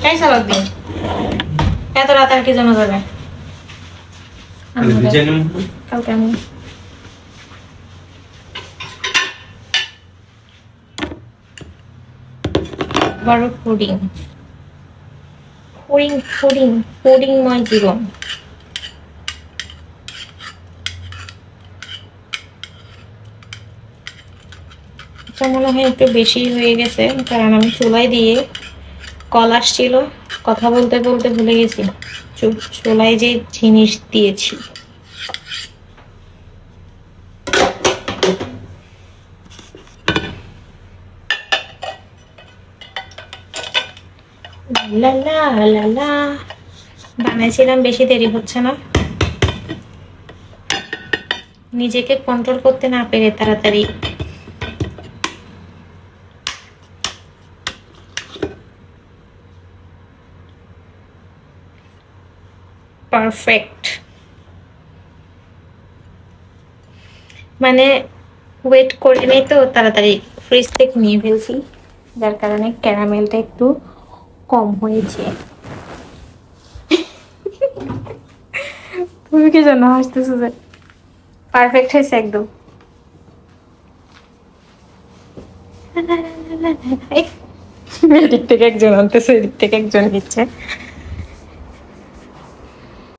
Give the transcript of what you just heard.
তাই সালাদ দিন এত রাত আর কি জন্য যাবে কালকে আমি বড় পুডিং পুডিং পুডিং পুডিংময় জীবন এটা মনে হয় একটু বেশি হয়ে গেছে কারণ আমি চুলায় দিয়ে কল আসছিল কথা বলতে বলতে ভুলে গেছি চুলায় যে জিনিস দিয়েছি লা লা লা লা বানাইছিলাম বেশি দেরি হচ্ছে না নিজেকে কন্ট্রোল করতে না পেরে তাড়াতাড়ি পারফেক্ট মানে ওয়েট করে নেই তো তাড়াতাড়ি ফ্রিজ থেকে নিয়ে ফেলছি যার কারণে ক্যারামেলটা একটু কম হয়েছে তুমি কি জানো হাসতেছো যে পারফেক্ট হয়েছে একদম এদিক থেকে একজন আনতেছে এদিক থেকে একজন নিচ্ছে